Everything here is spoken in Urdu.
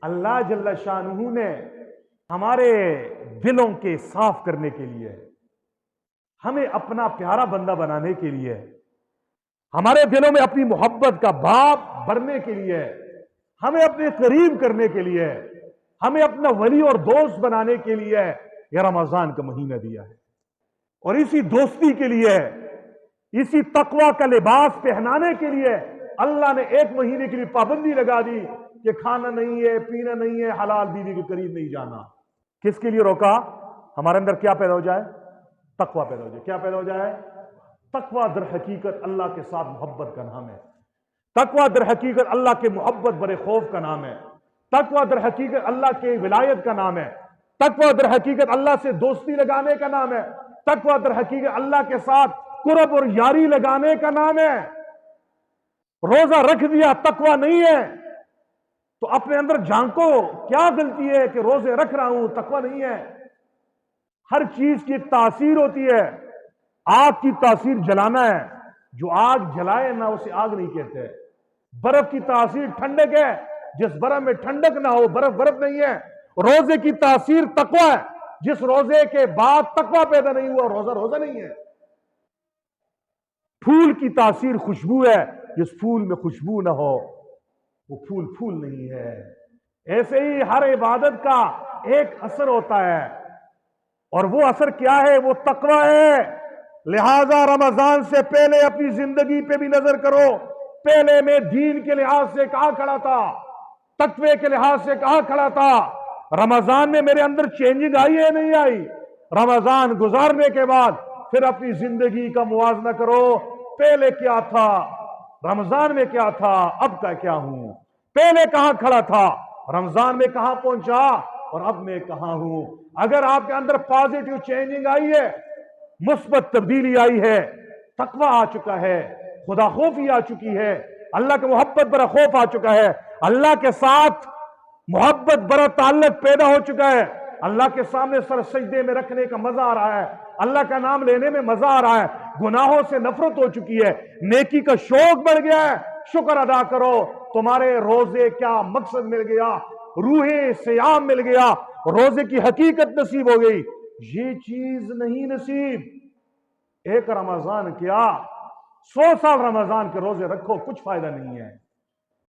اللہ جل شانہ نے ہمارے دلوں کے صاف کرنے کے لیے، ہمیں اپنا پیارا بندہ بنانے کے لیے، ہمارے دلوں میں اپنی محبت کا بھاپ بھرنے کے لیے، ہمیں اپنے قریب کرنے کے لیے، ہمیں اپنا ولی اور دوست بنانے کے لیے یہ رمضان کا مہینہ دیا ہے۔ اور اسی دوستی کے لیے، اسی تقوی کا لباس پہنانے کے لیے اللہ نے ایک مہینے کے لیے پابندی لگا دی کہ کھانا نہیں ہے، پینا نہیں ہے، حلال بیوی کے قریب نہیں جانا۔ کس کے لیے روکا؟ ہمارے اندر کیا پیدا ہو جائے؟ تقوی پیدا ہو جائے۔ کیا پیدا ہو جائے؟ تقوی در حقیقت اللہ کے ساتھ محبت کا نام ہے۔ تقوی در حقیقت اللہ کے محبت برے خوف کا نام ہے۔ تقوی در حقیقت اللہ کے ولایت کا نام ہے۔ تقوی در حقیقت اللہ سے دوستی لگانے کا نام ہے۔ تقوی در حقیقت اللہ کے ساتھ قرب اور یاری لگانے کا نام ہے۔ روزہ رکھ دیا، تقوی نہیں ہے تو اپنے اندر جھانکو، کیا غلطی ہے کہ روزے رکھ رہا ہوں، تقوی نہیں ہے۔ ہر چیز کی ایک تاثیر ہوتی ہے۔ آگ کی تاثیر جلانا ہے، جو آگ جلائے نہ اسے آگ نہیں کہتے۔ برف کی تاثیر ٹھنڈک ہے، جس برف میں ٹھنڈک نہ ہو برف نہیں ہے۔ روزے کی تاثیر تقوی ہے، جس روزے کے بعد تقوی پیدا نہیں ہوا روزہ نہیں ہے۔ پھول کی تاثیر خوشبو ہے، جس پھول میں خوشبو نہ ہو وہ پھول نہیں ہے۔ ایسے ہی ہر عبادت کا ایک اثر ہوتا ہے، اور وہ اثر کیا ہے؟ وہ تقوی ہے۔ لہذا رمضان سے پہلے اپنی زندگی پہ بھی نظر کرو۔ پہلے میں دین کے لحاظ سے کہاں کھڑا تھا، تقوی کے لحاظ سے کہاں کھڑا تھا؟ رمضان میں میرے اندر چینجنگ آئی ہے نہیں آئی؟ رمضان گزارنے کے بعد پھر اپنی زندگی کا موازنہ کرو، پہلے کیا تھا، رمضان میں کیا تھا، اب کا کیا ہوں؟ پہلے کہاں کھڑا تھا، رمضان میں کہاں پہنچا، اور اب میں کہاں ہوں؟ اگر آپ کے اندر پازیٹیو چینجنگ آئی ہے، مثبت تبدیلی آئی ہے، تقوی آ چکا ہے، خدا خوفی آ چکی ہے، اللہ کے محبت برا خوف آ چکا ہے، اللہ کے ساتھ محبت برا تعلق پیدا ہو چکا ہے، اللہ کے سامنے سر سجدے میں رکھنے کا مزہ آ رہا ہے، اللہ کا نام لینے میں مزہ آ رہا ہے، گناہوں سے نفرت ہو چکی ہے، نیکی کا شوق بڑھ گیا ہے۔ شکر ادا کرو، تمہارے روزے کیا مقصد مل گیا، روح سیام مل گیا، روزے کی حقیقت نصیب ہو گئی۔ یہ چیز نہیں نصیب۔ ایک رمضان کیا، 100 سال رمضان کے روزے رکھو، کچھ فائدہ نہیں ہے۔